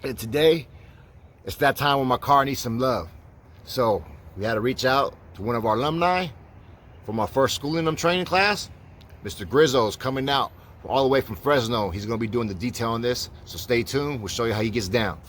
And today, it's that time when my car needs some love. So we had to reach out to one of our alumni from our first schooling them training class. Mr. Grizzo's coming out all the way from Fresno. He's going to be doing the detail on this. So stay tuned. We'll show you how he gets down.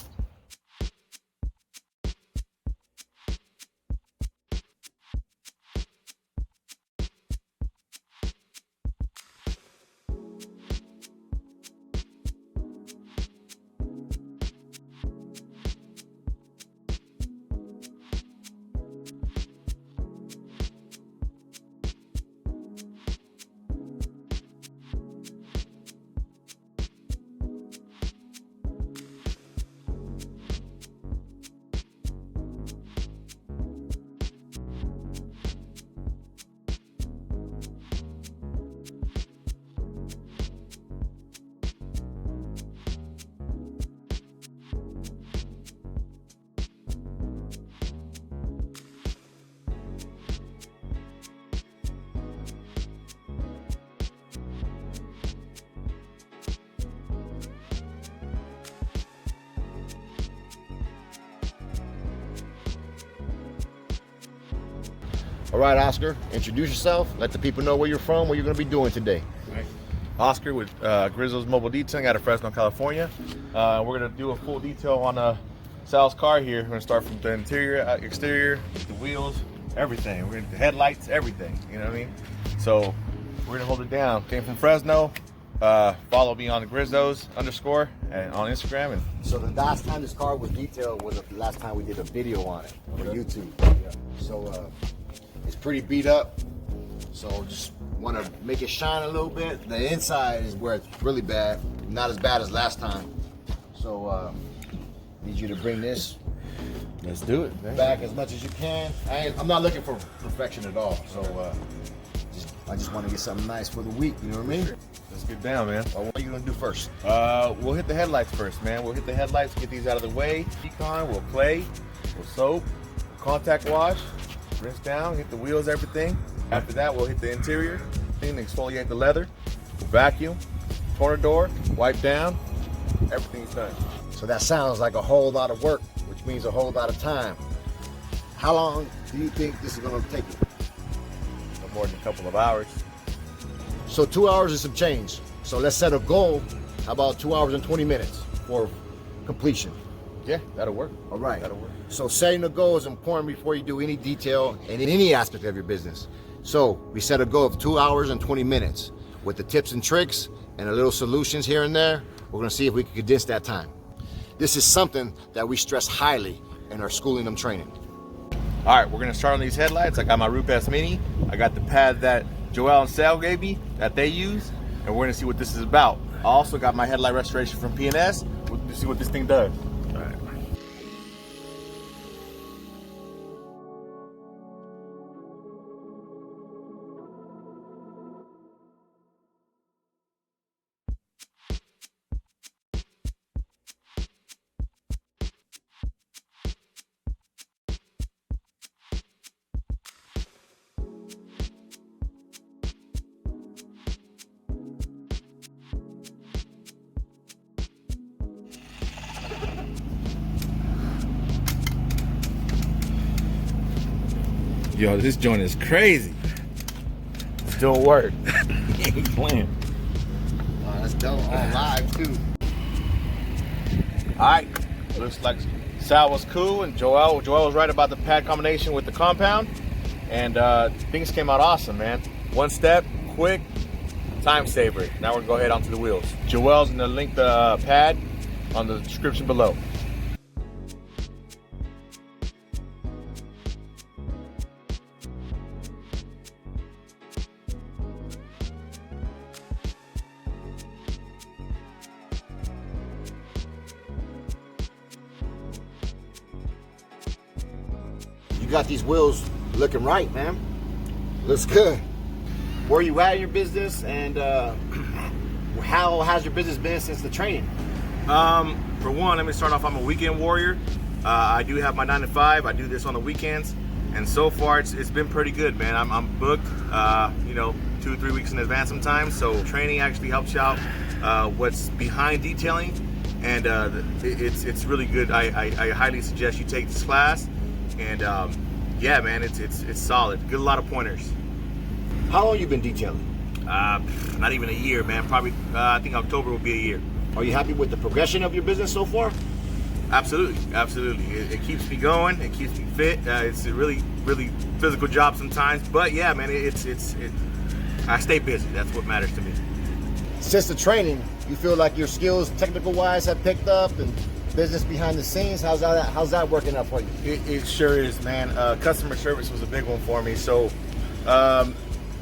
All right, Oscar, introduce yourself. Let the people know where you're from, what you're going to be doing today. Right. Oscar with Grizzo's Mobile Detailing out of Fresno, California. We're going to do a full detail on Sal's car here. We're going to start from the interior, exterior, the wheels, everything. We're going to the headlights, everything. You know what I mean? So we're going to hold it down. Came from Fresno. Follow me on Grizzo's _ and on Instagram. And so the last time this car was detailed was the last time we did a video on it for YouTube. Yeah. So it's pretty beat up. So just want to make it shine a little bit. The inside is where it's really bad. Not as bad as last time. So need you to bring this. Let's do it, man. Back as much as you can. I'm not looking for perfection at all. So I just want to get something nice for the week. You know what I mean? Let's get down, man. What are you gonna do first? We'll hit the headlights first, man. We'll hit the headlights, get these out of the way. Decon, we'll clay, we'll soap, contact wash, rinse down, hit the wheels, everything. After that, we'll hit the interior, clean and exfoliate the leather, vacuum, corner door, wipe down, everything's done. So that sounds like a whole lot of work, which means a whole lot of time. How long do you think this is gonna take you? No more than a couple of hours. So 2 hours is some change. So let's set a goal. How about 2 hours and 20 minutes for completion? Yeah, that'll work. All right. That'll work. So setting a goal is important before you do any detail in any aspect of your business. So we set a goal of 2 hours and 20 minutes with the tips and tricks and a little solutions here and there. We're gonna see if we can condense that time. This is something that we stress highly in our schooling them training. All right, we're gonna start on these headlights. I got my Rupes Mini. I got the pad that Joel and Sal gave me that they use, and we're gonna see what this is about. I also got my headlight restoration from P&S. We'll see what this thing does. All right. Yo, this joint is crazy. Still work. He ain't playing. Oh, that's dope. On live too. All right, looks like Sal was cool and Joel was right about the pad combination with the compound, and things came out awesome, man. One step, quick, time saver. Now we're gonna go ahead onto the wheels. Joel's gonna link the pad on the description below. You got these wheels looking right, man. Looks good. Where you at in your business, and how has your business been since the training? For one, let me start off. I'm a weekend warrior. I do have my 9 to 5. I do this on the weekends, and so far it's been pretty good, man. I'm booked, 2 or 3 weeks in advance sometimes. So training actually helps you out. What's behind detailing and it's really good. I highly suggest you take this class, and yeah, man, it's solid. Get a lot of pointers. How long you been detailing? Not even a year, man. Probably I think October will be a year. Are you happy with the progression of your business so far? Absolutely, absolutely. It keeps me going. It keeps me fit. It's a really physical job sometimes, but yeah, man, I stay busy. That's what matters to me. Since the training, you feel like your skills, technical wise, have picked up, and business behind the scenes, how's that working out for you? It sure is, man. Customer service was a big one for me. So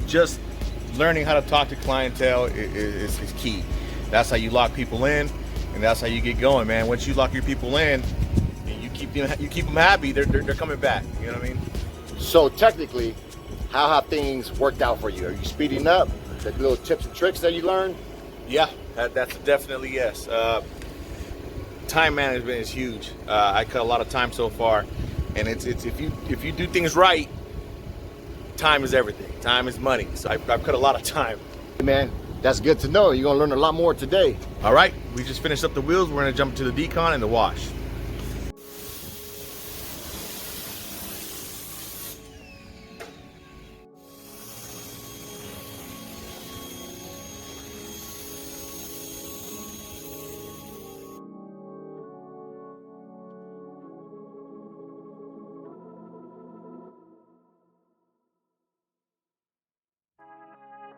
just learning how to talk to clientele is key. That's how you lock people in, and that's how you get going, man. Once you lock your people in, and you keep them happy, they're coming back. You know what I mean? So technically, how have things worked out for you? Are you speeding up? The little tips and tricks that you learned? Yeah, that's definitely yes. Time management is huge. I cut a lot of time so far, and it's if you do things right, time is everything. Time is money. So I've cut a lot of time. Man, that's good to know. You're gonna learn a lot more today. All right, we just finished up the wheels. We're gonna jump into the decon and the wash.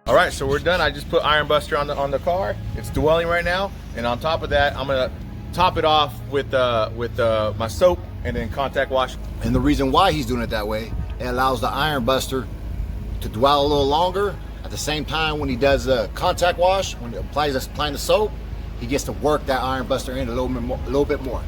All right, so we're done. I just put Iron Buster on the car. It's dwelling right now, and on top of that, I'm gonna top it off with my soap and then contact wash. And the reason why he's doing it that way, it allows the Iron Buster to dwell a little longer. At the same time, when he does a contact wash, when he applying the soap, he gets to work that Iron Buster in a little bit more.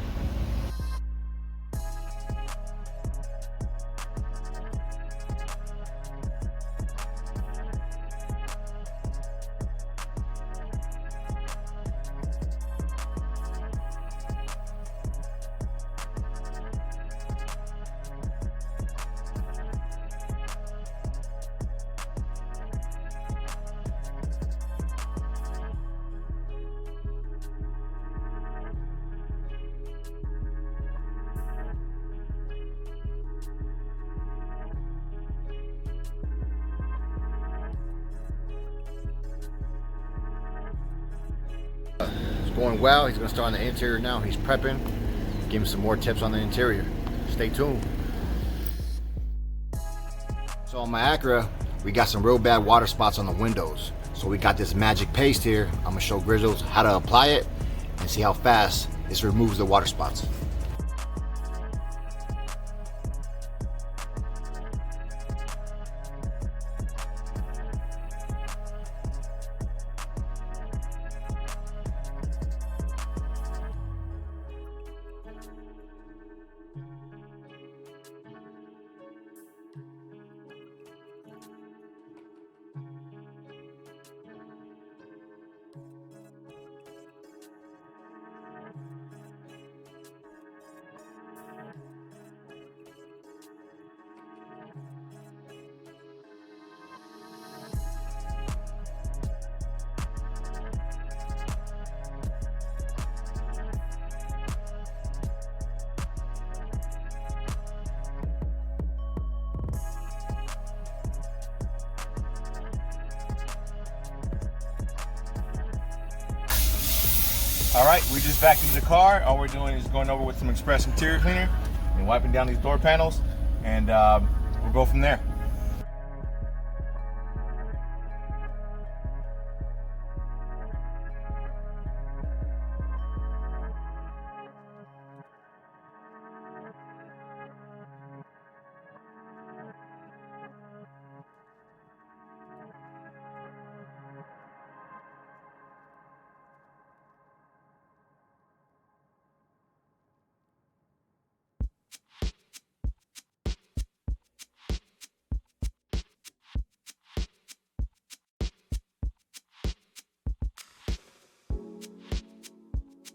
It's going well. He's going to start on the interior now. He's prepping. Give him some more tips on the interior. Stay tuned. So on my Acura, we got some real bad water spots on the windows. So we got this magic paste here. I'm going to show Grizzles how to apply it and see how fast this removes the water spots. All right, we just vacuumed the car. All we're doing is going over with some Express interior cleaner and wiping down these door panels, and we'll go from there.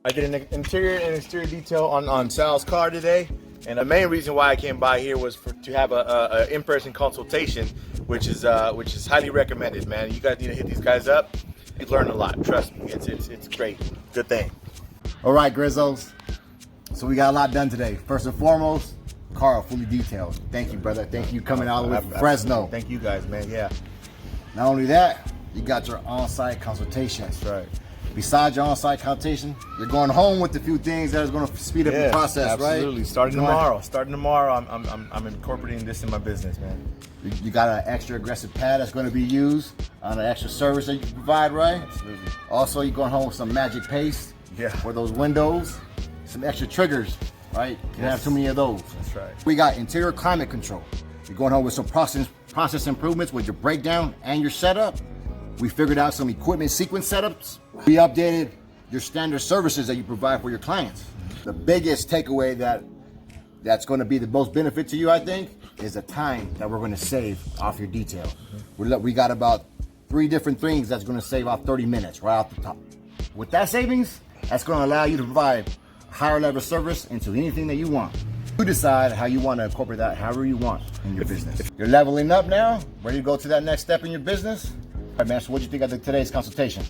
I did an interior and exterior detail on Sal's car today, and the main reason why I came by here was to have a in-person consultation, which is highly recommended, man. You guys need to hit these guys up. You learn a lot, trust me. It's great. Good thing. All right, Grizzos. So we got a lot done today. First and foremost, Carl, fully detailed. Thank you, brother. Thank you coming all the way from Fresno. Thank you guys, man. Yeah. Not only that, you got your on-site consultation. That's right. Besides your on-site consultation, you're going home with a few things that is going to speed up the process, absolutely. right? Absolutely. Starting tomorrow, I'm incorporating this in my business, man. You got an extra aggressive pad that's going to be used on an extra service that you provide, right? Absolutely. Also, you're going home with some magic paste for those windows, some extra triggers, right? You can't have too many of those. That's right. We got interior climate control. You're going home with some process improvements with your breakdown and your setup. We figured out some equipment sequence setups. We updated your standard services that you provide for your clients. The biggest takeaway that's going to be the most benefit to you, I think, is the time that we're going to save off your detail. We got about 3 different things that's going to save off 30 minutes right off the top. With that savings, that's going to allow you to provide higher level service into anything that you want. You decide how you want to incorporate that however you want in your business. You're leveling up now, ready to go to that next step in your business. All right, man, so what do you think of today's consultation?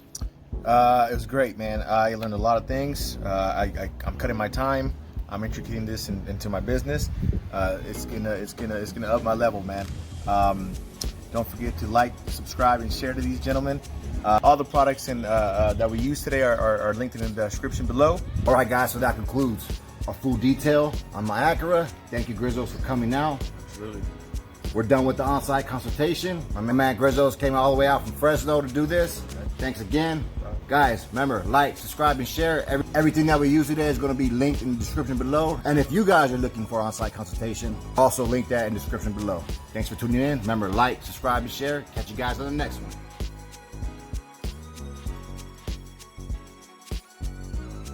It was great, man. I learned a lot of things. I'm cutting my time. I'm introducing this into my business. It's gonna up my level, man. Don't forget to like, subscribe, and share to these gentlemen. All the products that we use today are linked in the description below. All right, guys, so that concludes our full detail on my Acura. Thank you, Grizzos, for coming out. Absolutely. We're done with the on-site consultation. My man Grizzos came all the way out from Fresno to do this. Thanks again. Guys, remember, like, subscribe, and share. Everything that we use today is going to be linked in the description below. And if you guys are looking for on-site consultation, also link that in the description below. Thanks for tuning in. Remember, like, subscribe, and share. Catch you guys on the next one.